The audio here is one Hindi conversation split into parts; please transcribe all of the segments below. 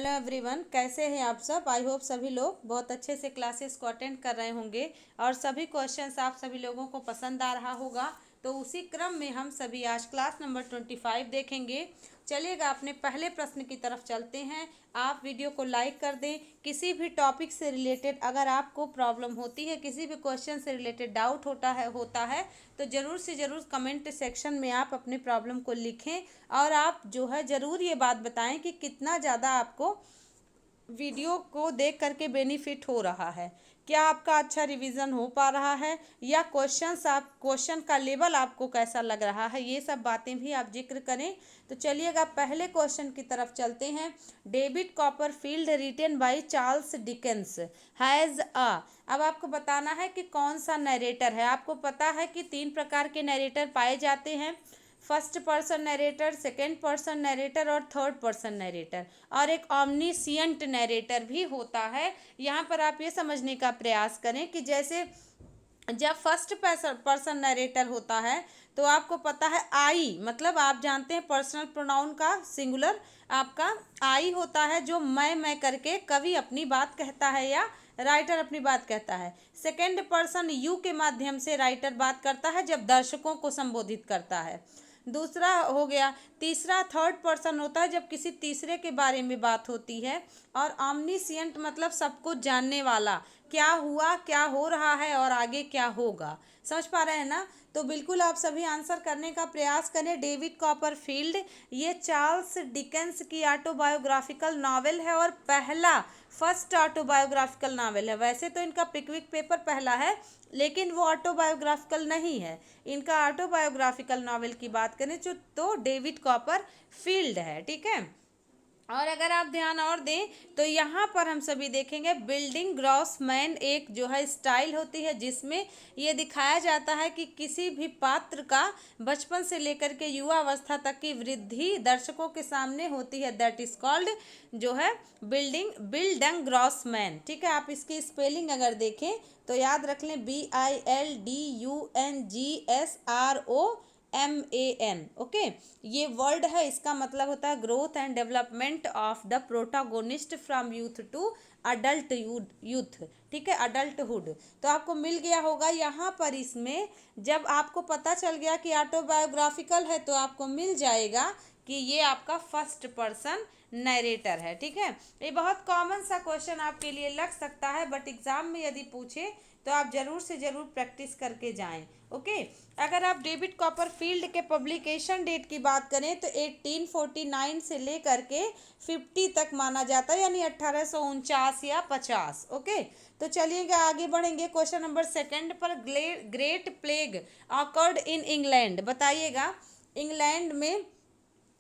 हेलो एवरीवन, कैसे हैं आप सब। आई होप सभी लोग बहुत अच्छे से क्लासेस को अटेंड कर रहे होंगे और सभी क्वेश्चंस आप सभी लोगों को पसंद आ रहा होगा। तो उसी क्रम में हम सभी आज क्लास नंबर 25 देखेंगे। चलिएगा अपने पहले प्रश्न की तरफ चलते हैं। आप वीडियो को लाइक कर दें। किसी भी टॉपिक से रिलेटेड अगर आपको प्रॉब्लम होती है, किसी भी क्वेश्चन से रिलेटेड डाउट होता है तो ज़रूर से ज़रूर कमेंट सेक्शन में आप अपनी प्रॉब्लम को लिखें और आप जो है ज़रूर ये बात बताएं कि कितना ज़्यादा आपको वीडियो को देख करके बेनिफिट हो रहा है। क्या आपका अच्छा रिवीजन हो पा रहा है या क्वेश्चन का लेवल आपको कैसा लग रहा है, ये सब बातें भी आप जिक्र करें। तो चलिएगा पहले क्वेश्चन की तरफ चलते हैं। David Copperfield written by Charles Dickens has a. अब आपको बताना है कि कौन सा नरेटर है। आपको पता है कि 3 प्रकार के नरेटर पाए जाते हैं, first person narrator, second person narrator और थर्ड पर्सन नरेटर, और एक ऑमनीसियंट नरेटर भी होता है। यहाँ पर आप ये समझने का प्रयास करें कि जैसे जब फर्स्ट पर्सन नरेटर होता है तो आपको पता है आई, मतलब आप जानते हैं पर्सनल प्रोनाउन का सिंगुलर आपका आई होता है, जो मैं करके कवि अपनी बात कहता है या राइटर अपनी बात कहता है। सेकेंड पर्सन यू के माध्यम से राइटर बात करता है जब दर्शकों को संबोधित करता है। दूसरा हो गया, तीसरा थर्ड पर्सन होता है जब किसी तीसरे के बारे में बात होती है। और ऑमनीसिएंट मतलब सब कुछ जानने वाला, क्या हुआ, क्या हो रहा है और आगे क्या होगा। समझ पा रहे हैं ना। तो बिल्कुल आप सभी आंसर करने का प्रयास करें। डेविड कॉपरफील्ड ये चार्ल्स डिकेंस की ऑटोबायोग्राफिकल नावल है और पहला फर्स्ट ऑटोबायोग्राफिकल नावल है। वैसे तो इनका पिकविक पेपर पहला है लेकिन वो ऑटोबायोग्राफिकल नहीं है। इनका ऑटोबायोग्राफिकल नावल की बात करें तो डेविड कॉपरफील्ड है, ठीक है। और अगर आप ध्यान और दें तो यहाँ पर हम सभी देखेंगे बिल्डिंग ग्रॉसमैन एक जो है स्टाइल होती है जिसमें ये दिखाया जाता है कि किसी भी पात्र का बचपन से लेकर के युवा अवस्था तक की वृद्धि दर्शकों के सामने होती है। दैट इज कॉल्ड जो है बिल्डंग ग्रॉसमैन, ठीक है। आप इसकी स्पेलिंग अगर देखें तो याद रख लें BILDUNGSROMAN, ओके। ये वर्ड है, इसका मतलब होता है growth and development of the protagonist from youth to adult youth, ठीक है, अडल्टहुड। तो आपको मिल गया होगा यहाँ पर। इसमें जब आपको पता चल गया कि ऑटोबायोग्राफिकल है तो आपको मिल जाएगा कि ये आपका फर्स्ट पर्सन नरेटर है, ठीक है। ये बहुत कॉमन सा क्वेश्चन आपके लिए लग सकता है बट एग्जाम में यदि पूछे तो आप जरूर से जरूर प्रैक्टिस करके जाएं, ओके। अगर आप डेविड कॉपरफील्ड के पब्लिकेशन डेट की बात करें तो 1849 से लेकर के 50 तक माना जाता है, यानी 1849 या 50, ओके। तो चलिएगा आगे बढ़ेंगे क्वेश्चन नंबर सेकंड पर। Great plague occurred in England. बताइएगा इंग्लैंड में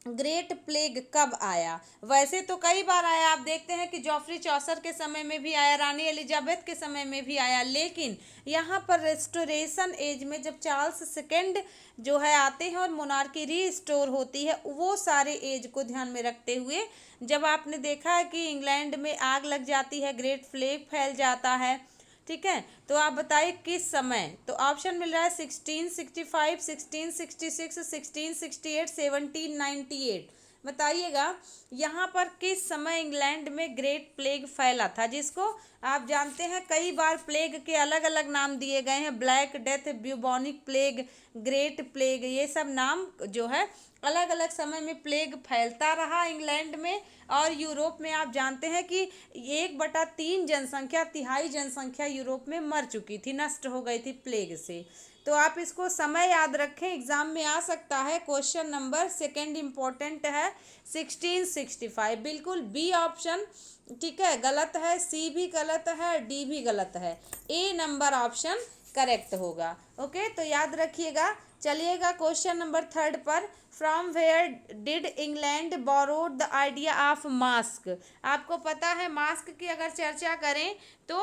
ग्रेट प्लेग कब आया। वैसे तो कई बार आया, आप देखते हैं कि जॉफरी चौसर के समय में भी आया, रानी एलिजाबेथ के समय में भी आया, लेकिन यहाँ पर रेस्टोरेशन एज में जब चार्ल्स सेकेंड जो है आते हैं और मोनार्की रीस्टोर होती है, वो सारे एज को ध्यान में रखते हुए जब आपने देखा है कि इंग्लैंड में आग लग जाती है, ग्रेट प्लेग फैल जाता है, ठीक है। तो आप बताइए किस समय। तो ऑप्शन मिल रहा है 1665, 1666, 1668, 1798। बताइएगा यहाँ पर किस समय इंग्लैंड में ग्रेट प्लेग फैला था, जिसको आप जानते हैं कई बार प्लेग के अलग अलग नाम दिए गए हैं। Black death, bubonic plague, great plague, ये सब नाम जो है अलग अलग समय में प्लेग फैलता रहा इंग्लैंड में। और यूरोप में आप जानते हैं कि 1/3 जनसंख्या, तिहाई जनसंख्या यूरोप में मर चुकी थी, नष्ट हो गई थी प्लेग से। तो आप इसको समय याद रखें, एग्जाम में आ सकता है। क्वेश्चन नंबर सेकंड इम्पोर्टेंट है 1665, बिल्कुल बी ऑप्शन, ठीक है, गलत है। सी भी गलत है, डी भी गलत है, ए नंबर ऑप्शन करेक्ट होगा, ओके। तो याद रखिएगा। चलिएगा क्वेश्चन नंबर थर्ड पर। From where did England borrowed the idea of mask. आपको पता है मास्क की अगर चर्चा करें तो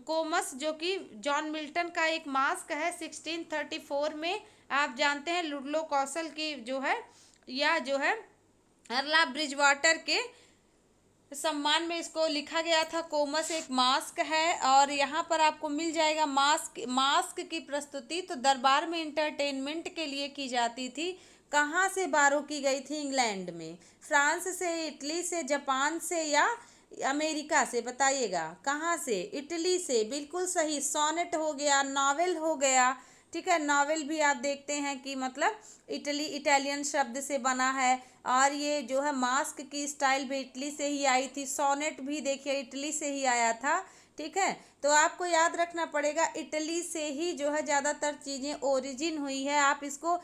कोमस जो कि जॉन मिल्टन का एक मास्क है 1634 में, आप जानते हैं लुडलो कौशल की जो है या जो है अर्ला ब्रिजवाटर के सम्मान में इसको लिखा गया था। कोमस एक मास्क है और यहाँ पर आपको मिल जाएगा मास्क की प्रस्तुति तो दरबार में इंटरटेनमेंट के लिए की जाती थी। कहाँ से बारो की गई थी? इंग्लैंड में। फ्रांस से, इटली से, जापान से या अमेरिका से? बताइएगा। कहाँ से? इटली से, बिल्कुल सही। सोनेट हो गया, नॉवेल हो गया, ठीक है। नॉवेल भी आप देखते हैं कि मतलब इटालियन शब्द से बना है। और ये जो है मास्क की स्टाइल भी इटली से ही आई थी। सोनेट भी देखिए इटली से ही आया था, ठीक है। तो आपको याद रखना पड़ेगा इटली से ही जो है ज़्यादातर चीज़ें ओरिजिन हुई है। आप इसको,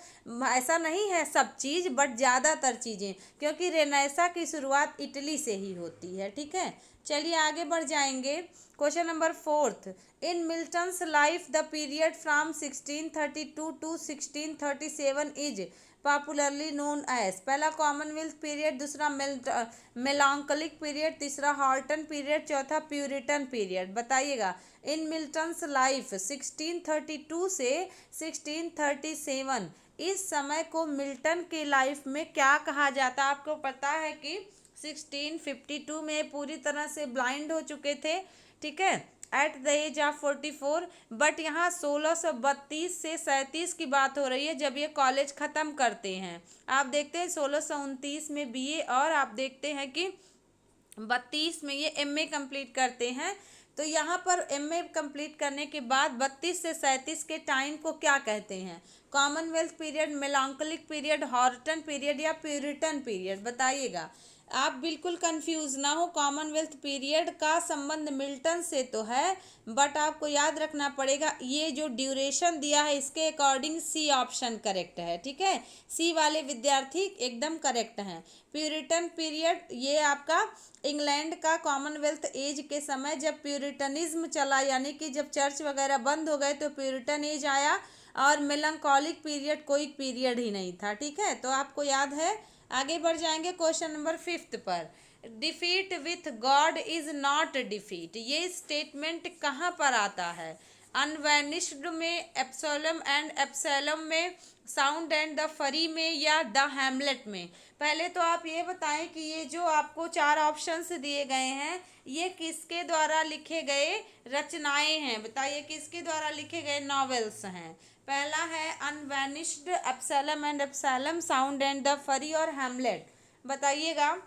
ऐसा नहीं है सब चीज़, बट ज़्यादातर चीज़ें, क्योंकि रेनेसा की शुरुआत इटली से ही होती है, ठीक है। चलिए आगे बढ़ जाएंगे। Question number fourth. In Milton's life the period from 1632 to 1637 is popularly known as. पहला कॉमनवेल्थ पीरियड, दूसरा मेलांकलिक पीरियड, तीसरा हॉर्टन पीरियड, चौथा प्यूरिटन पीरियड। बताइएगा। इन मिल्टन्स लाइफ 1632 से 1637, इस समय को मिल्टन की लाइफ में क्या कहा जाता है? आपको पता है कि 1652 में पूरी तरह से ब्लाइंड हो चुके थे, ठीक है, at the age of 44। But यहाँ 1632 से 37 की बात हो रही है, जब ये कॉलेज ख़त्म करते हैं। आप देखते हैं 1629 में बीए, और आप देखते हैं कि 32 में ये एमए कंप्लीट करते हैं। तो यहाँ पर एमए कंप्लीट करने के बाद 32 से 37 के टाइम को क्या कहते हैं? Commonwealth period, melancholic period, Horton period या प्यूरिटन पीरियड? बताइएगा। आप बिल्कुल कंफ्यूज ना हो। कॉमनवेल्थ पीरियड का संबंध मिल्टन से तो है, बट आपको याद रखना पड़ेगा ये जो ड्यूरेशन दिया है इसके अकॉर्डिंग सी ऑप्शन करेक्ट है, ठीक है। सी वाले विद्यार्थी एकदम करेक्ट हैं। प्यूरिटन पीरियड ये आपका इंग्लैंड का कॉमनवेल्थ एज के समय जब प्यूरिटनिज्म चला, यानी कि जब चर्च वगैरह बंद हो गए तो प्यूरिटन एज आया। और मेलंकॉलिक पीरियड कोई पीरियड ही नहीं था, ठीक है। तो आपको याद है। आगे बढ़ जाएंगे क्वेश्चन नंबर फिफ्थ पर। Defeat with God is not defeat, ये स्टेटमेंट कहाँ पर आता है? अनवैनिश्ड में, एप्सोलम एंड एप्सैलम में, साउंड एंड द फरी में, या द हैमलेट में? पहले तो आप ये बताएं कि ये जो आपको चार ऑप्शंस दिए गए हैं ये किसके द्वारा लिखे गए रचनाएं हैं? बताइए किसके द्वारा लिखे गए नॉवेल्स हैं? पहला है unvanquished, Absalom and Absalom, sound and the fury और हैमलेट। बताइएगा।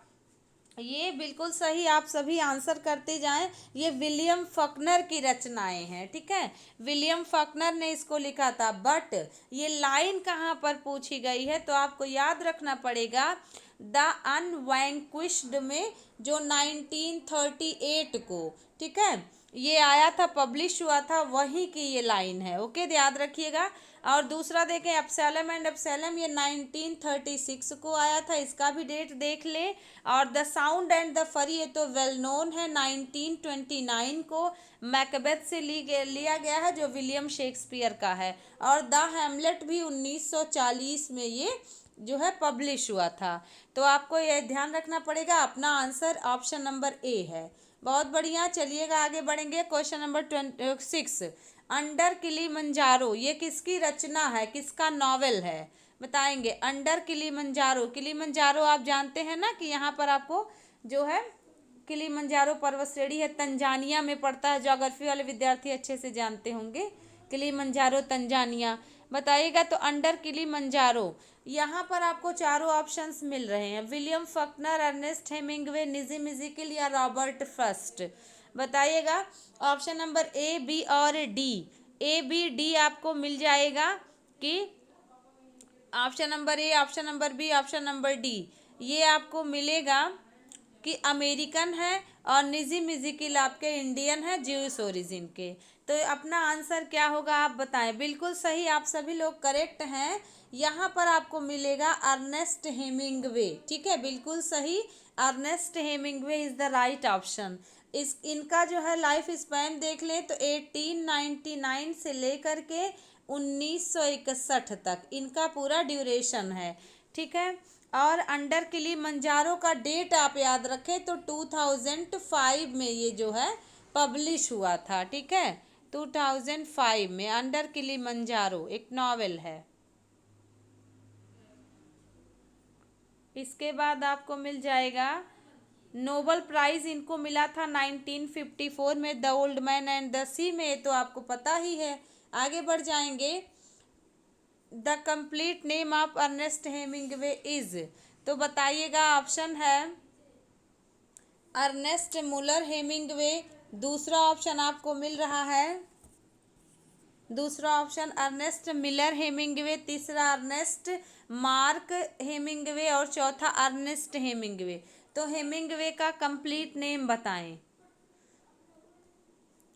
ये बिल्कुल सही, आप सभी आंसर करते जाएं। ये विलियम फकनर की रचनाएं हैं, ठीक है। विलियम फकनर ने इसको लिखा था। बट ये लाइन कहाँ पर पूछी गई है तो आपको याद रखना पड़ेगा द अनवैंक्विश्ड में, जो 1938 को, ठीक है, ये आया था, पब्लिश हुआ था, वही की ये लाइन है। ओके, याद रखिएगा। और दूसरा देखें एप्सैलम एंड एप्सैलम, ये 1936 को आया था, इसका भी डेट देख ले। और द साउंड एंड द फरी ये तो वेल नोन है, 1929 को मैकबेथ से लिया गया है, जो विलियम शेक्सपियर का है। और द हैमलेट भी 1940 में ये जो है पब्लिश हुआ था। तो आपको ये ध्यान रखना पड़ेगा। अपना आंसर ऑप्शन नंबर ए है। बहुत बढ़िया। चलिएगा आगे बढ़ेंगे। Question number 26। अंडर किलिमंजारो ये किसकी रचना है, किसका नॉवेल है? बताएंगे। अंडर किलिमंजारो, किलिमंजारो आप जानते हैं ना कि यहाँ पर आपको जो है किलिमंजारो पर्वत श्रेणी है, तंजानिया में पड़ता है। ज्योग्राफी वाले विद्यार्थी अच्छे से जानते होंगे किलिमंजारो तंजानिया। बताइएगा। तो अंडर किलिमंजारो, यहाँ पर आपको चारों ऑप्शंस मिल रहे हैं। William Faulkner, Ernest Hemingway, Nissim Ezekiel या रॉबर्ट फर्स्ट? बताइएगा। ऑप्शन नंबर ए, बी और डी। ए, बी, डी आपको मिल जाएगा कि option number A, option number B, option number D, ये आपको मिलेगा कि अमेरिकन है। और निज़िम इज़ेकिएल आपके इंडियन है, ज्यूइश ओरिजिन के। तो अपना आंसर क्या होगा आप बताएं। बिल्कुल सही, आप सभी लोग करेक्ट हैं। यहाँ पर आपको मिलेगा अर्नेस्ट हेमिंग्वे, ठीक है, बिल्कुल सही। Ernest Hemingway is the right option. इनका जो है लाइफ स्पैन देख लें तो 1899 से लेकर के 1961 तक इनका पूरा ड्यूरेशन है, ठीक है। और अंडर किलिमंजारो का डेट आप याद रखें तो 2005 में ये जो है पब्लिश हुआ था, ठीक है। 2005 में अंडर किलिमंजारो एक नॉवेल है। इसके बाद आपको मिल जाएगा नोबल प्राइज़, इनको मिला था 1954 में, the old man and the sea में, तो आपको पता ही है। आगे बढ़ जाएंगे। The complete name of Ernest Hemingway is, तो बताइएगा। ऑप्शन है अर्नेस्ट मुलर हेमिंगवे, दूसरा ऑप्शन आपको मिल रहा है, दूसरा ऑप्शन अर्नेस्ट मिलर हेमिंगवे, तीसरा अर्नेस्ट मार्क हेमिंगवे और चौथा अर्नेस्ट हेमिंगवे। तो हेमिंगवे का कंप्लीट नेम बताएं।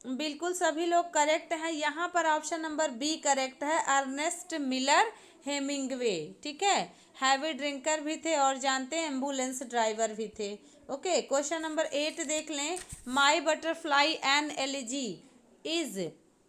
बिल्कुल सभी लोग करेक्ट हैं। यहाँ पर ऑप्शन नंबर बी करेक्ट है, अर्नेस्ट मिलर हेमिंगवे। ठीक है, हैवी ड्रिंकर भी थे और जानते हैं एम्बुलेंस ड्राइवर भी थे। ओके, क्वेश्चन नंबर 8 देख लें। My butterfly an elegy is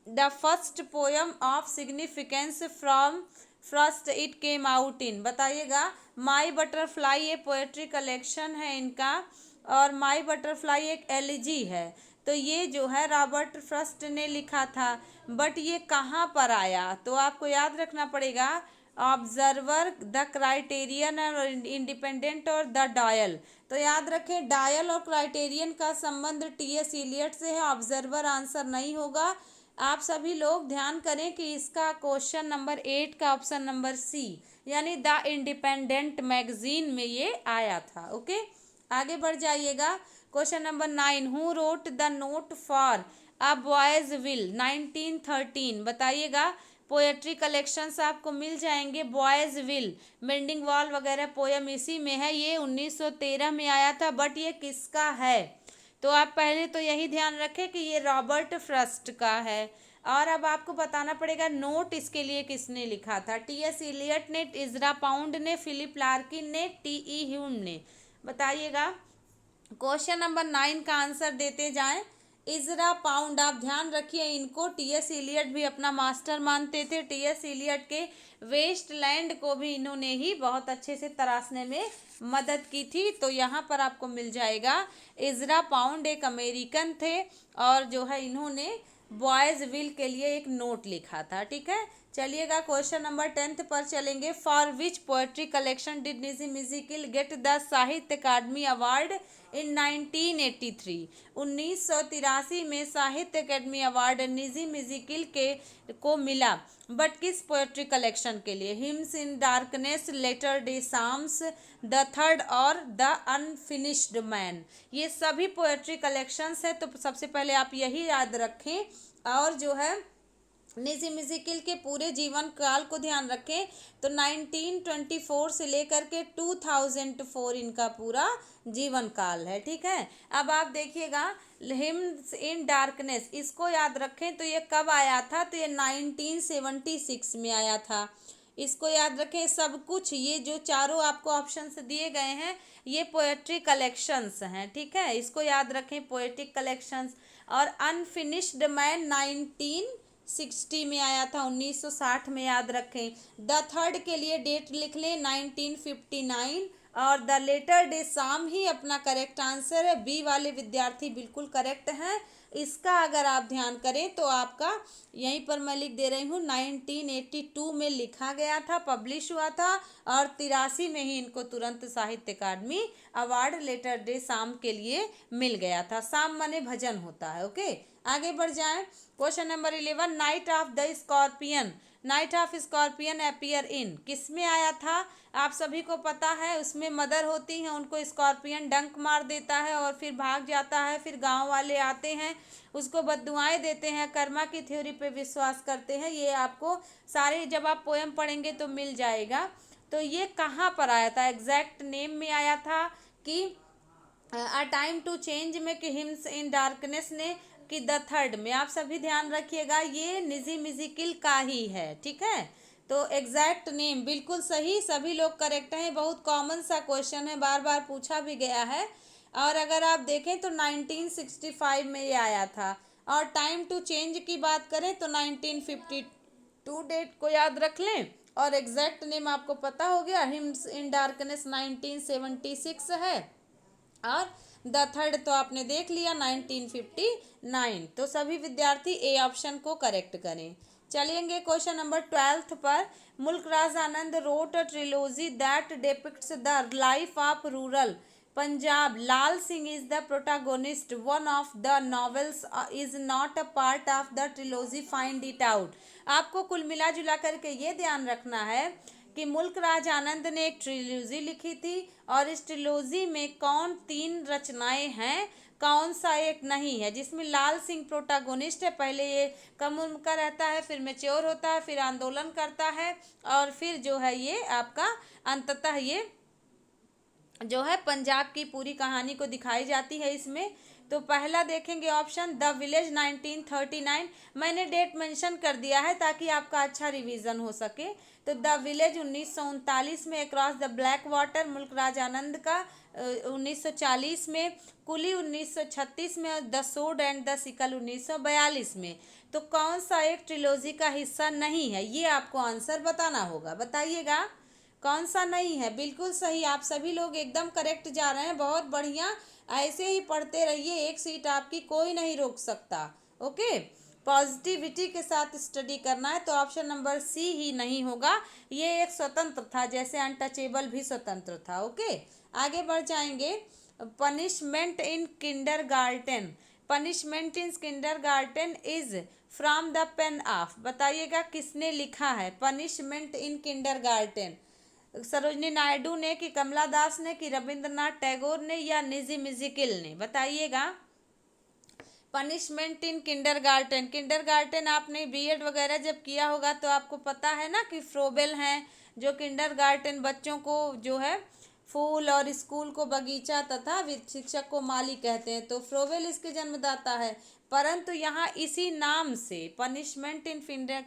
the first poem of significance from first it came out in, बताइएगा। माई बटरफ्लाई ये पोएट्री कलेक्शन है इनका, और माई बटरफ्लाई एक एलिजी है। तो ये जो है रॉबर्ट फ्रॉस्ट ने लिखा था, बट ये कहाँ पर आया, तो आपको याद रखना पड़ेगा ऑब्जर्वर, द क्राइटेरियन और इंडिपेंडेंट और द डायल। तो याद रखें, डायल और क्राइटेरियन का संबंध टी.एस. इलियट से है, ऑब्जर्वर आंसर नहीं होगा। आप सभी लोग ध्यान करें कि इसका क्वेश्चन नंबर 8 का ऑप्शन नंबर सी, यानी द इंडिपेंडेंट मैगजीन में ये आया था। ओके, आगे बढ़ जाइएगा। Question number 9, who wrote the note for a boys will 1913, बताइएगा। पोएट्री कलेक्शंस आपको मिल जाएंगे। बॉयज विल, मेंडिंग वॉल वगैरह पोयम इसी में है। ये 1913 में आया था, बट ये किसका है, तो आप पहले तो यही ध्यान रखें कि ये रॉबर्ट फ्रॉस्ट का है। और अब आपको बताना पड़ेगा नोट इसके लिए किसने लिखा था। टी.एस. इलियट ने, इज़रा पाउंड ने, फिलिप लार्किन ने, टी.ई. ह्यूम ने, बताइएगा। क्वेश्चन नंबर 9 का आंसर देते जाएं। इज़रा पाउंड, आप ध्यान रखिए, इनको टी.एस. इलियट भी अपना मास्टर मानते थे। टी.एस. इलियट के वेस्टलैंड को भी इन्होंने ही बहुत अच्छे से तराशने में मदद की थी। तो यहाँ पर आपको मिल जाएगा, इज़रा पाउंड एक अमेरिकन थे और जो है इन्होंने बॉयज विल के लिए एक नोट लिखा था। ठीक है, चलिएगा क्वेश्चन नंबर 10 पर चलेंगे। For which poetry collection did निजी म्यूजिकल गेट द साहित्य अकादमी अवार्ड इन 1983, 1983 में साहित्य अकादमी अवार्ड निजी म्यूजिकल के को मिला, बट किस पोएट्री कलेक्शन के लिए। Hymns in darkness, latter day psalms, the third और द अनफिनिश्ड मैन। ये सभी पोएट्री कलेक्शंस है, तो सबसे पहले आप यही याद रखें। और जो है निजी म्यूजिकल के पूरे जीवन काल को ध्यान रखें, तो 1924 से लेकर के 2004 इनका पूरा जीवन काल है। ठीक है, अब आप देखिएगा हिम्स इन डार्कनेस, इसको याद रखें। तो ये कब आया था, तो ये 1976 में आया था। इसको याद रखें। सब कुछ ये जो चारों आपको ऑप्शंस दिए गए हैं, ये पोएट्री कलेक्शंस हैं। ठीक है, इसको याद रखें, पोएट्रिक कलेक्शंस। और अनफिनिश्ड मैन 1960 में आया था, 1960 में, याद रखें। द थर्ड के लिए डेट लिख लें 1959, और द लेटर डे शाम ही अपना करेक्ट आंसर है। बी वाले विद्यार्थी बिल्कुल करेक्ट हैं। इसका अगर आप ध्यान करें तो आपका यहीं पर मैं लिख दे रही हूँ, 1982 में लिखा गया था, पब्लिश हुआ था, और 83 में ही इनको तुरंत साहित्य अकादमी अवार्ड लेटर डे शाम के लिए मिल गया था। शाम माने भजन होता है। ओके, आगे बढ़ जाएं। Question number 11, night of the scorpion, night of scorpion appear in, किस में आया था। आप सभी को पता है, उसमें मदर होती हैं, उनको स्कॉर्पियन डंक मार देता है और फिर भाग जाता है। फिर गांव वाले आते हैं, उसको बद्दुआएं देते हैं, कर्मा की थ्योरी पे विश्वास करते हैं। ये आपको सारे जब आप पोएम पढ़ेंगे तो मिल जाएगा। तो ये कहाँ पर आया था, एग्जैक्ट नेम में आया था कि अ टाइम टू चेंज में, कि हिम्स इन डार्कनेस ने, कि द थर्ड में। आप सभी ध्यान रखिएगा, ये निजी म्यूजिकल का ही है। ठीक है, तो एग्जैक्ट नेम बिल्कुल सही, सभी लोग करेक्ट हैं। बहुत कॉमन सा क्वेश्चन है, बार बार पूछा भी गया है। और अगर आप देखें तो 1965 में ये आया था। और टाइम टू चेंज की बात करें तो 1952 डेट को याद रख लें। और एग्जैक्ट नेम आपको पता हो गया, हिम्स इन डार्कनेस 1976 है। और द थर्ड तो आपने देख लिया 1959। तो सभी विद्यार्थी ए ऑप्शन को करेक्ट करें। चलेंगे क्वेश्चन नंबर 12 पर। Mulk Raj Anand wrote a trilogy that depicts the life of rural Punjab, Lal Singh is the protagonist, one of the novels is not a part of the trilogy, find it out. आपको कुल मिला जुला करके ये ध्यान रखना है कि मुल्क राज आनंद ने एक ट्रिलोजी लिखी थी, और इस ट्रिलोजी में कौन 3 रचनाएं हैं, कौन सा एक नहीं है, जिसमें लाल सिंह प्रोटागोनिस्ट है। पहले ये कम उम्र का रहता है, फिर मैच्योर होता है, फिर आंदोलन करता है, और फिर जो है ये आपका अंततः ये जो है पंजाब की पूरी कहानी को दिखाई जाती है इसमें। तो पहला देखेंगे ऑप्शन द विलेज 1939। मैंने डेट मेंशन कर दिया है ताकि आपका अच्छा रिवीजन हो सके। तो द विलेज 1939 में, अक्रॉस द ब्लैक वाटर मुल्क राज आनंद का 1940 में, कुली 1936 में, और द सोड एंड द सिकल 1942 में। तो कौन सा एक ट्रिलोजी का हिस्सा नहीं है, ये आपको आंसर बताना होगा। बताइएगा कौन सा नहीं है। बिल्कुल सही, आप सभी लोग एकदम करेक्ट जा रहे हैं, बहुत बढ़िया। ऐसे ही पढ़ते रहिए, एक सीट आपकी कोई नहीं रोक सकता। ओके, पॉजिटिविटी के साथ स्टडी करना है। तो ऑप्शन नंबर सी ही नहीं होगा, ये एक स्वतंत्र था, जैसे अनटचेबल भी स्वतंत्र था। ओके, आगे बढ़ जाएंगे। Punishment in kindergarten, punishment in kindergarten is from the pain of. बताइएगा किसने लिखा है पनिशमेंट इन किंडरगार्टन, सरोजनी नायडू ने, कि कमला दास ने, कि रविंद्रनाथ टैगोर ने, या निजी मिजिकिल ने। बताइएगा पनिशमेंट इन किंडरगार्टन। किंडरगार्टन आपने बीएड वगैरह जब किया होगा तो आपको पता है ना कि फ्रोबेल हैं जो किंडरगार्टन बच्चों को जो है फूल, और स्कूल को बगीचा, तथा शिक्षक को माली कहते हैं। तो फ्रोबेल इसके जन्मदाता है। परंतु यहाँ इसी नाम से, पनिशमेंट इन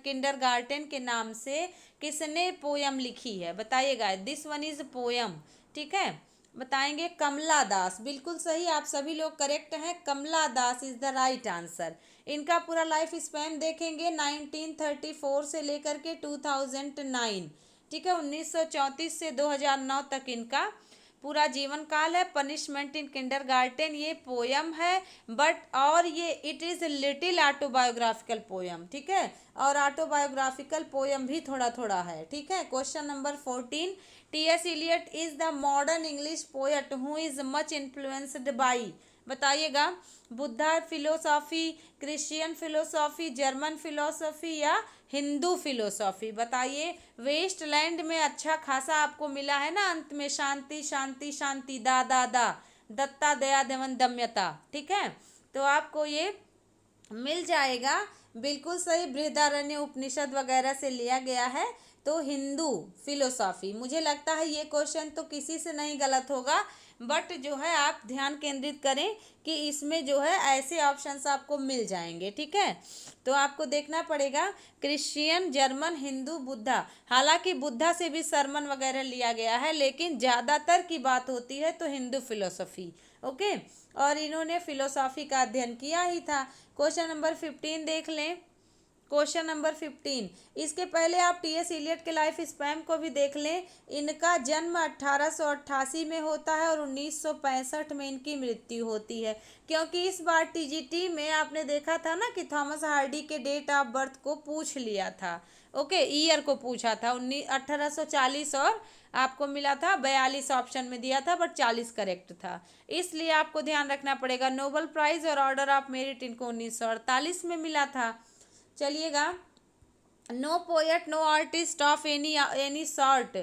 किंडरगार्टन के नाम से किसने पोयम लिखी है? बताइएगा, दिस वन इज पोयम। ठीक है, बताएंगे कमला दास। बिल्कुल सही, आप सभी लोग करेक्ट हैं, कमला दास इज द राइट आंसर। इनका पूरा लाइफ स्पैन देखेंगे 1934 से लेकर के 2009। ठीक है, 1934 से 2009 तक इनका पूरा जीवन काल है। पनिशमेंट इन किंडरगार्टन ये पोयम है, बट और ये it is little autobiographical poem. ठीक है, और ऑटोबायोग्राफिकल पोयम भी थोड़ा थोड़ा है। ठीक है, question number 14, T S. Eliot is the modern English poet who is much influenced by. बताइएगा, Buddha philosophy, Christian philosophy, German philosophy, या हिंदू फिलोसॉफी। बताइए, वेस्टलैंड में अच्छा खासा आपको मिला है ना, अंत में शांति शांति शांति, दा दा दा, दत्ता दया देवन दम्यता। ठीक है, तो आपको ये मिल जाएगा। बिल्कुल सही, बृहदारण्य उपनिषद वगैरह से लिया गया है। तो हिंदू फिलोसॉफी, मुझे लगता है ये क्वेश्चन तो किसी से नहीं गलत होगा, बट जो है आप ध्यान केंद्रित करें कि इसमें जो है ऐसे ऑप्शंस आपको मिल जाएंगे। ठीक है, तो आपको देखना पड़ेगा क्रिश्चियन, जर्मन, हिंदू, बुद्धा। हालांकि बुद्धा से भी सरमन वगैरह लिया गया है, लेकिन ज़्यादातर की बात होती है तो हिंदू फिलोसॉफी। ओके, और इन्होंने फिलोसॉफी का अध्ययन किया ही था। क्वेश्चन नंबर 15 देख लें। क्वेश्चन नंबर 15, इसके पहले आप टी.एस. इलियट के लाइफ स्पैम को भी देख लें। इनका जन्म 1888 में होता है और 1965 में इनकी मृत्यु होती है। क्योंकि इस बार टीजीटी में आपने देखा था ना कि थॉमस हार्डी के डेट ऑफ बर्थ को पूछ लिया था। ओके, ईयर को पूछा था 1840, और आपको मिला था 42 ऑप्शन में दिया था, बट 40 करेक्ट था। इसलिए आपको ध्यान रखना पड़ेगा। नोबेल प्राइज और ऑर्डर ऑफ मेरिट इनको 1948 में मिला था। चलिएगा, no poet no artist of any sort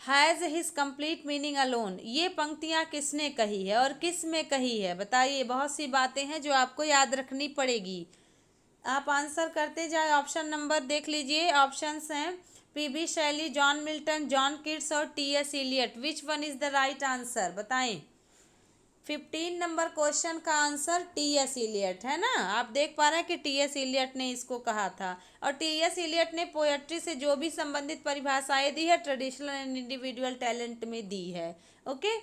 has his complete meaning alone. ये पंक्तियाँ किसने कही है और किस में कही है? बताइए, बहुत सी बातें हैं जो आपको याद रखनी पड़ेगी। आप आंसर करते जाए। ऑप्शन नंबर देख लीजिए, ऑप्शंस हैं P B. Shelley, John Milton, John Keats और T S. Eliot. Which one is the right answer? बताएं। 15 नंबर क्वेश्चन का आंसर टी.एस. इलियट है ना। आप देख पा रहे हैं कि टी.एस. इलियट ने इसको कहा था, और टी.एस. इलियट ने पोएट्री से जो भी संबंधित परिभाषाएं दी है, ट्रेडिशनल एंड इंडिविजुअल टैलेंट में दी है। ओके,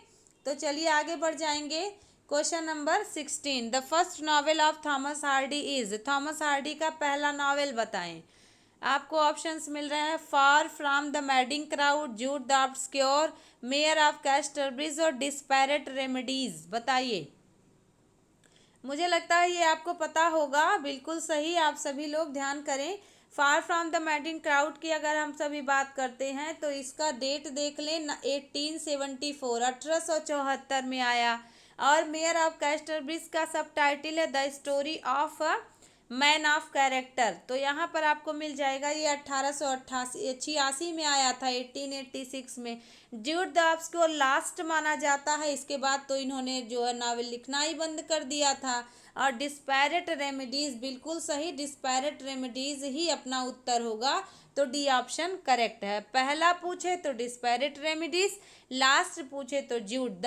तो चलिए आगे बढ़ जाएंगे। Question number 16, the first novel of Thomas Hardy is. Thomas Hardy का पहला नॉवेल बताएं। आपको ऑप्शंस मिल रहे हैं, far from the madding crowd, Jude the obscure, mayor of Casterbridge और डिस्पैरेट रेमेडीज। बताइए, मुझे लगता है ये आपको पता होगा। बिल्कुल सही, आप सभी लोग ध्यान करें। फार फ्रॉम द मैडिन क्राउड की अगर हम सभी बात करते हैं तो इसका डेट देख लें 1874, 1874 में आया। और मेयर ऑफ कैस्टरब्रिज का सब टाइटल है the story of man of character. तो यहाँ पर आपको मिल जाएगा, ये 1886 में आया था, 1886 में। ड्यूड द ऑब्स को लास्ट माना जाता है, इसके बाद तो इन्होंने जो है नावल लिखना ही बंद कर दिया था। और डिस्पैरेट रेमेडीज, बिल्कुल सही, डिस्पैरेट रेमेडीज ही अपना उत्तर होगा। तो डी ऑप्शन करेक्ट है। पहला पूछे तो डिस्पैरेट रेमेडीज, लास्ट पूछे तो ड्यूड द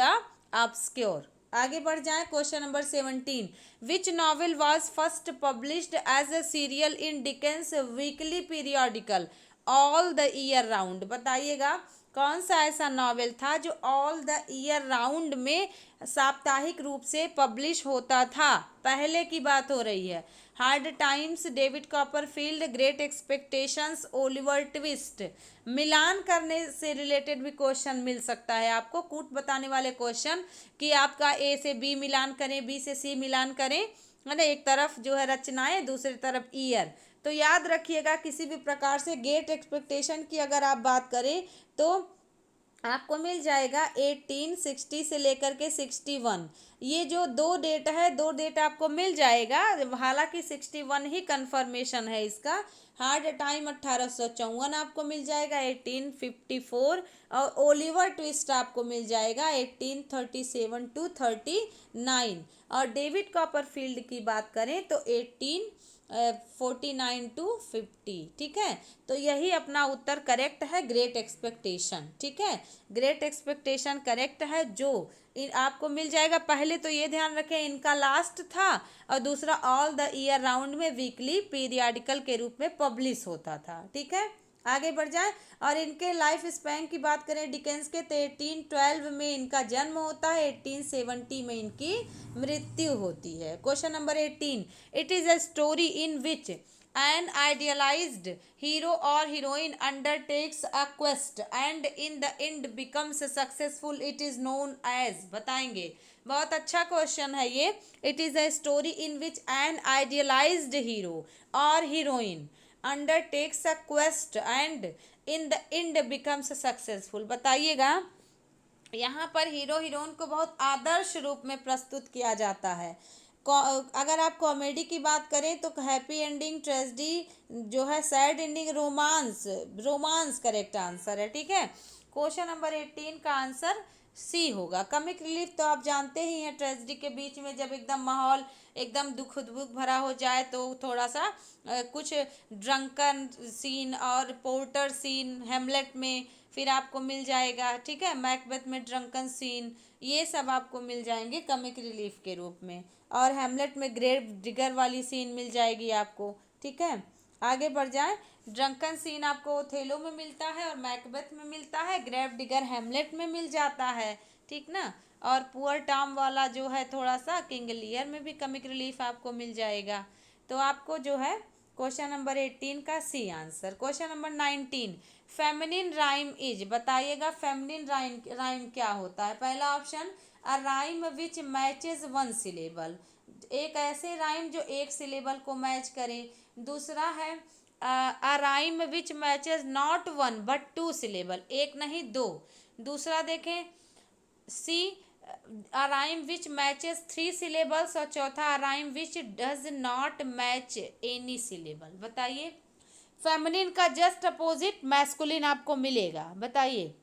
ऑब्सक्योर। आगे बढ़ जाए, question number 17। Which novel was first published as a serial in Dickens weekly periodical all the year round? बताइएगा कौन सा ऐसा नॉवेल था जो ऑल द ईयर राउंड में साप्ताहिक रूप से पब्लिश होता था? पहले की बात हो रही है। Hard times, David Copperfield, great expectations, Oliver Twist. मिलान करने से रिलेटेड भी क्वेश्चन मिल सकता है आपको, कूट बताने वाले क्वेश्चन कि आपका ए से बी मिलान करें, बी से सी मिलान करें, है ना, एक तरफ जो है रचनाएं, दूसरी तरफ ईयर। तो याद रखिएगा, किसी भी प्रकार से ग्रेट एक्सपेक्टेशन की अगर आप बात करें तो आपको मिल जाएगा 1860 से लेकर के 61। ये जो दो डेट है, दो डेट आपको मिल जाएगा, हालांकि 61 ही कंफर्मेशन है इसका। हार्ड टाइम 1854 आपको मिल जाएगा, 1854। और ओलिवर ट्विस्ट आपको मिल जाएगा 1837 टू 39। और डेविड कॉपरफील्ड की बात करें तो 1849 टू 50। ठीक है, तो यही अपना उत्तर करेक्ट है, ग्रेट एक्सपेक्टेशन। ठीक है, ग्रेट एक्सपेक्टेशन करेक्ट है, जो आपको मिल जाएगा। पहले तो ये ध्यान रखें, इनका लास्ट था, और दूसरा ऑल द ईयर राउंड में वीकली पीरियाडिकल के रूप में पब्लिश होता था। ठीक है, आगे बढ़ जाएं। और इनके लाइफ स्पैन की बात करें डिकेंस के, तो 1812 में इनका जन्म होता है, 1870 में इनकी मृत्यु होती है। Question number 18। It is a story in which an idealized hero or heroine undertakes a quest and in the end becomes successful, it is known as? बताएंगे, बहुत अच्छा क्वेश्चन है ये। It is a story in which N idealised hero और heroine undertakes a quest and in the end becomes successful। बताइएगा, यहाँ पर हीरो हीरोइन को बहुत आदर्श रूप में प्रस्तुत किया जाता है। अगर आप कॉमेडी की बात करें तो हैप्पी एंडिंग, ट्रेजेडी जो है, sad ending, romance. Romance correct answer है। ठीक है, क्वेश्चन नंबर 18 का आंसर सी होगा। कमिक रिलीफ तो आप जानते ही हैं, ट्रेजेडी के बीच में जब एकदम माहौल एकदम दुख दुख भरा हो जाए तो थोड़ा सा कुछ ड्रंकन सीन और पोर्टर सीन हेमलेट में फिर आपको मिल जाएगा। ठीक है, मैकबेथ में ड्रंकन सीन, ये सब आपको मिल जाएंगे कमिक रिलीफ के रूप में। और हेमलेट में ग्रेव डिगर वाली सीन मिल जाएगी आपको। ठीक है, आगे बढ़ जाए। ड्रंकन सीन आपको ओथेलो में मिलता है और मैकबेथ में मिलता है, ग्रेव डिगर हेमलेट में मिल जाता है। ठीक ना, और पुअर टॉम वाला जो है थोड़ा सा किंग लियर में भी कमिक रिलीफ आपको मिल जाएगा। तो आपको जो है क्वेश्चन नंबर 18 का C answer. Question number 19। Feminine rhyme is, बताइएगा फेमिनिन राइम राइम क्या होता है? पहला option, a rhyme which matches one syllable, एक ऐसे राइम जो एक सिलेबल को मैच करे। दूसरा है a rhyme which matches not one but two syllable, एक नहीं दो। दूसरा देखें C, a rhyme which matches three syllables. और चौथा, a rhyme which does not match any syllable. बताइए, फेमिनिन का जस्ट अपोजिट मैस्कुलिन आपको मिलेगा। बताइए,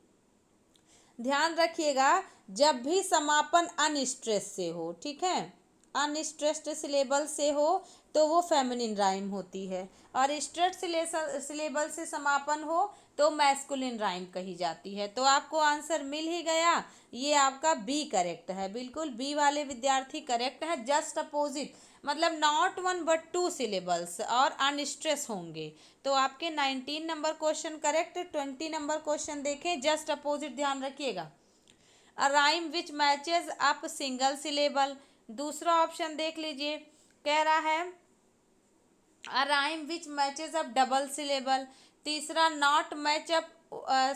ध्यान रखिएगा, जब भी समापन अनस्ट्रेस से हो, ठीक है, अनस्ट्रेस्ड सिलेबल से हो तो वो फेमिनिन राइम होती है, और स्ट्रेट सिलेबल से समापन हो तो मैस्कुलिन राइम कही जाती है। तो आपको आंसर मिल ही गया, ये आपका बी करेक्ट है, बिल्कुल बी वाले विद्यार्थी करेक्ट है। जस्ट अपोजिट मतलब not one but two syllables और अनस्ट्रेस होंगे। तो आपके 19 number question correct. 20 number question देखें, जस्ट अपोजिट ध्यान रखिएगा, a rhyme which matches up single syllable. दूसरा ऑप्शन देख लीजिए, कह रहा है a rhyme which matches up double syllable. तीसरा, not match up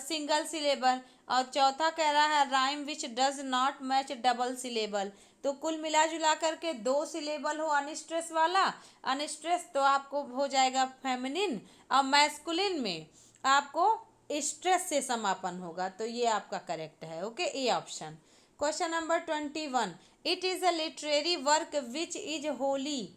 single syllable. और चौथा कह रहा है rhyme which does not match double syllable. तो कुल मिला जुला करके 2 सिलेबल हो अनस्ट्रेस वाला, अनस्ट्रेस तो आपको हो जाएगा फेमिनिन, और मैस्कुलिन में आपको स्ट्रेस से समापन होगा, तो ये आपका करेक्ट है। Okay, A option. Question number 21, it is a literary work which is Holi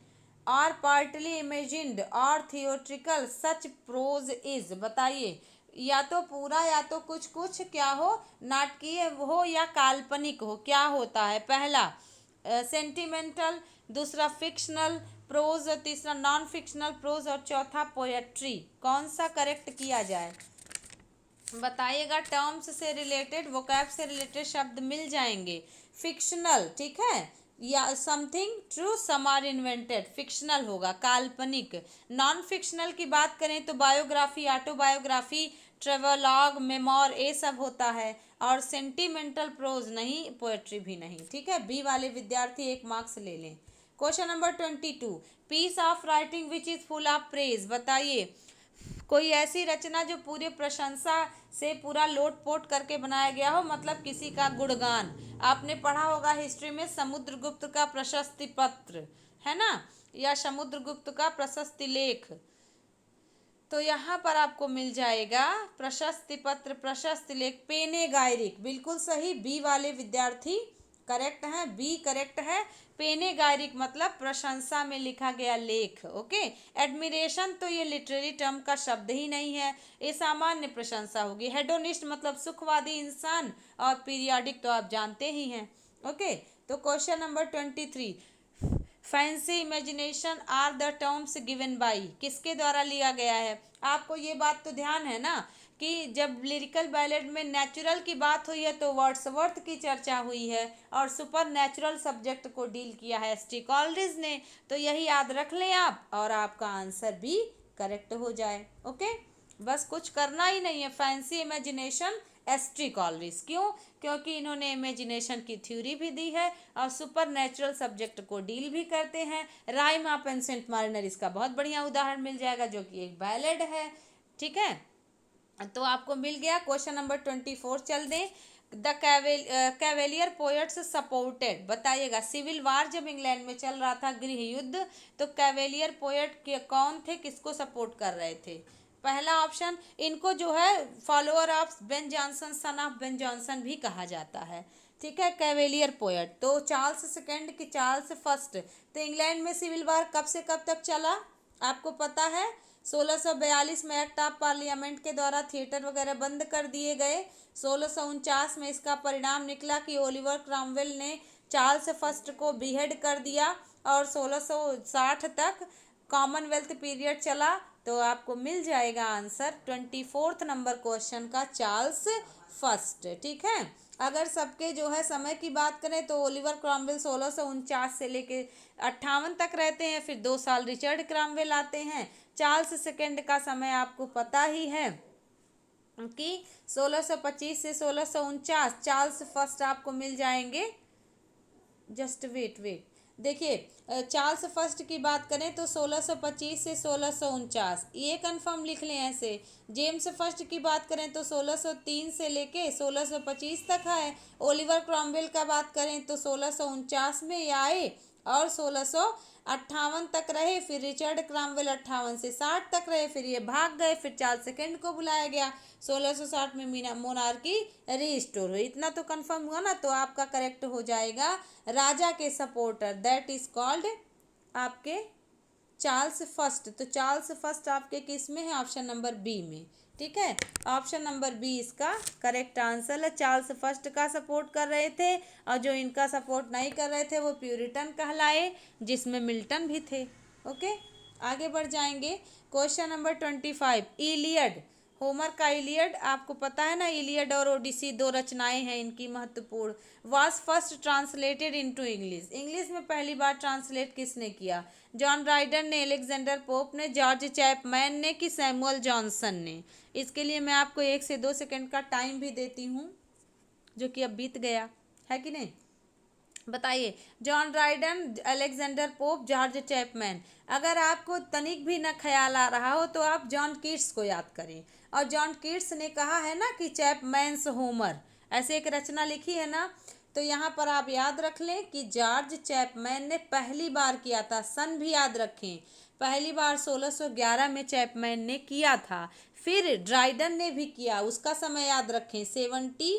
और पार्टली इमेजिन्ड और थियोट्रिकल सच प्रोज इज। बताइए, या तो पूरा या तो कुछ कुछ क्या हो, नाटकीय हो या काल्पनिक हो, क्या होता है? पहला सेंटिमेंटल, दूसरा फिक्शनल प्रोज, तीसरा नॉन फिक्शनल प्रोज, और चौथा पोएट्री। कौन सा करेक्ट किया जाए बताइएगा। टर्म्स से रिलेटेड, वोकैब से रिलेटेड शब्द मिल जाएंगे। फिक्शनल, ठीक है, या something true some are invented, fictional होगा, काल्पनिक। नॉन फिक्शनल की बात करें तो बायोग्राफी, ऑटोबायोग्राफी, ट्रेवलॉग, मेमोर, ये सब होता है। और सेंटिमेंटल प्रोज नहीं, पोएट्री भी नहीं। ठीक है, बी वाले विद्यार्थी 1 मार्क्स ले लें। Question number 22, piece of writing which is full of praise. बताइए, कोई ऐसी रचना जो पूरी प्रशंसा से पूरा लोट पोट करके बनाया गया हो, मतलब किसी का गुणगान। आपने पढ़ा होगा हिस्ट्री में समुद्रगुप्त का प्रशस्ति पत्र, है ना, या समुद्रगुप्त का प्रशस्ति लेख। तो यहाँ पर आपको मिल जाएगा प्रशस्ति पत्र, प्रशस्ति लेख, पेनेगायरिक। बिल्कुल सही, बी वाले विद्यार्थी करेक्ट है, बी करेक्ट है। पेनेगायरिक मतलब प्रशंसा में लिखा गया लेख। ओके, एडमिरेशन तो ये लिटरेरी टर्म का शब्द ही नहीं है, ये सामान्य प्रशंसा होगी। हेडोनिस्ट मतलब सुखवादी इंसान, और पीरियाडिक तो आप जानते ही हैं। ओके, तो question number 23, fancy imagination are the terms given by, किसके द्वारा लिया गया है? आपको ये बात तो ध्यान है ना कि जब लिरिकल बैलेड में नेचुरल की बात हुई है तो वर्ड्सवर्थ की चर्चा हुई है, और सुपर नेचुरल सब्जेक्ट को डील किया है एस टी कॉलरिज ने। तो यही याद रख लें आप, और आपका आंसर भी करेक्ट हो जाए। ओके, बस कुछ करना ही नहीं है। Fancy imagination S T Coleridge, क्यों? क्योंकि इन्होंने इमेजिनेशन की थ्योरी भी दी है और सुपर नेचुरल सब्जेक्ट को डील भी करते हैं। राइम ऑफ एंसेंट मार्नर इसका बहुत बढ़िया उदाहरण मिल जाएगा, जो कि एक बैलेड है। ठीक है, तो आपको मिल गया। क्वेश्चन नंबर 24 चल दें। The cavalier poets supported. बताइएगा, सिविल वार जब इंग्लैंड में चल रहा था, गृह युद्ध, तो कैवेलियर पोएट के कौन थे, किसको सपोर्ट कर रहे थे? पहला ऑप्शन, इनको जो है follower of Ben Jonson, son of Ben Jonson भी कहा जाता है। ठीक है, कैवेलियर पोएट तो चार्ल्स सेकेंड की चार्ल्स फर्स्ट। तो इंग्लैंड में सिविल वार कब से कब तक चला आपको पता है? 1642 में एक्ट ऑफ पार्लियामेंट के द्वारा थिएटर वगैरह बंद कर दिए गए। 1649 में इसका परिणाम निकला कि ओलिवर क्रॉमवेल ने चार्ल्स फर्स्ट को बीहेड कर दिया, और 1660 तक कॉमनवेल्थ पीरियड चला। तो आपको मिल जाएगा आंसर 24 नंबर क्वेश्चन का, चार्ल्स फर्स्ट। ठीक है, अगर सबके जो है समय की बात करें तो ओलिवर क्रॉमवेल 1649 से लेके 58 तक रहते हैं, फिर 2 साल रिचर्ड क्रॉमवेल आते हैं। चार्ल्स सेकेंड का समय आपको पता ही है कि 1625 से 1649। चार्ल्स फर्स्ट आपको मिल जाएंगे, जस्ट वेट वेट, देखिए चार्ल्स फर्स्ट की बात करें तो 1625 से 1649, ये कंफर्म लिख लें ऐसे। जेम्स फर्स्ट की बात करें तो 1603 से लेके 1625 तक है। ओलिवर क्रॉमवेल का बात करें तो 1649 में ये आए और 1658 तक रहे, फिर रिचर्ड क्रॉमवेल 58 से 60 तक रहे, फिर ये भाग गए, फिर चार्ल्स सेकेंड को बुलाया गया, 1660 में मीना मोनार्की रीस्टोर हुई। इतना तो कंफर्म हुआ ना, तो आपका करेक्ट हो जाएगा राजा के सपोर्टर, दैट इज कॉल्ड आपके चार्ल्स फर्स्ट। तो चार्ल्स फर्स्ट आपके किस में है? ऑप्शन नंबर बी में। ठीक है, ऑप्शन नंबर बी इसका करेक्ट आंसर है। चार्ल्स फर्स्ट का सपोर्ट कर रहे थे, और जो इनका सपोर्ट नहीं कर रहे थे वो प्यूरिटन कहलाए, जिसमें मिल्टन भी थे। ओके, आगे बढ़ जाएंगे। क्वेश्चन नंबर 25, इलियड, होमर का इलियड आपको पता है ना, इलियड और ओडिसी 2 रचनाएं हैं इनकी महत्वपूर्ण। Was first translated into English, English में पहली बार ट्रांसलेट किसने किया? जॉन राइडन ने, एलेक्जेंडर पोप ने, जॉर्ज चैपमैन ने, कि सैमुअल जॉनसन ने? इसके लिए मैं आपको 1 से 2 सेकंड का टाइम भी देती हूँ, जो कि अब बीत गया है कि नहीं। बताइए, John ridden, Alexander pope, George Chapman. अगर आपको तनिक भी न ख्याल आ रहा हो तो आप जॉन कीट्स को याद करें, और जॉन कीट्स ने कहा है ना कि चैपमैन्स होमर, ऐसे एक रचना लिखी है ना, तो यहाँ पर आप याद रख लें कि जॉर्ज चैपमैन ने पहली बार किया था, सन भी याद रखें। पहली बार 1611 में चैपमैन ने किया था। फिर ड्राइडन ने भी किया, उसका समय याद रखें 70,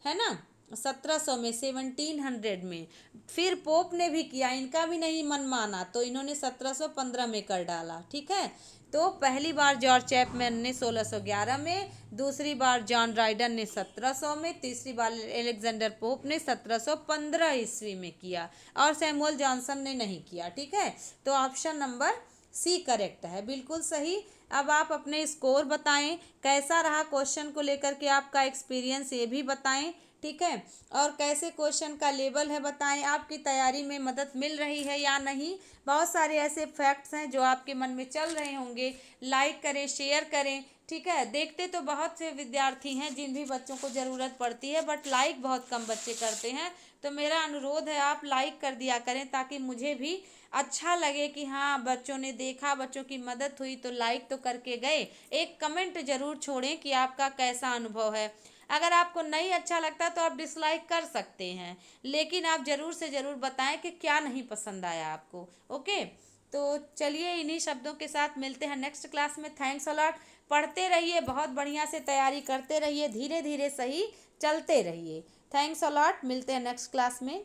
है ना, 1700 में, 1700 में। फिर पोप ने भी किया, इनका भी नहीं मन माना तो इन्होंने 1715 में कर डाला। ठीक है, तो पहली बार जॉर्ज चैपमैन ने 1611 में, दूसरी बार जॉन ड्राइडन ने 1700 में, तीसरी बार एलेक्जेंडर पोप ने 1715 ईस्वी में किया, और सैमुअल जॉनसन ने नहीं किया। ठीक है, तो ऑप्शन नंबर सी करेक्ट है, बिल्कुल सही। अब आप अपने स्कोर बताएं, कैसा रहा क्वेश्चन को लेकर के आपका एक्सपीरियंस, ये भी बताएं। ठीक है, और कैसे क्वेश्चन का लेवल है बताएं, आपकी तैयारी में मदद मिल रही है या नहीं। बहुत सारे ऐसे फैक्ट्स हैं जो आपके मन में चल रहे होंगे, लाइक करें, शेयर करें। ठीक है, देखते तो बहुत से विद्यार्थी हैं जिन भी बच्चों को ज़रूरत पड़ती है, बट लाइक बहुत कम बच्चे करते हैं। तो मेरा अनुरोध है आप लाइक कर दिया करें, ताकि मुझे भी अच्छा लगे कि हाँ बच्चों ने देखा, बच्चों की मदद हुई, तो लाइक तो करके गए। एक कमेंट जरूर छोड़ें कि आपका कैसा अनुभव है। अगर आपको नहीं अच्छा लगता तो आप डिसलाइक कर सकते हैं, लेकिन आप ज़रूर से ज़रूर बताएं कि क्या नहीं पसंद आया आपको। ओके, तो चलिए इन्हीं शब्दों के साथ मिलते हैं नेक्स्ट क्लास में। Thanks a lot. पढ़ते रहिए, बहुत बढ़िया से तैयारी करते रहिए, धीरे धीरे सही चलते रहिए। थैंक्स अलॉट, मिलते हैं नेक्स्ट क्लास में।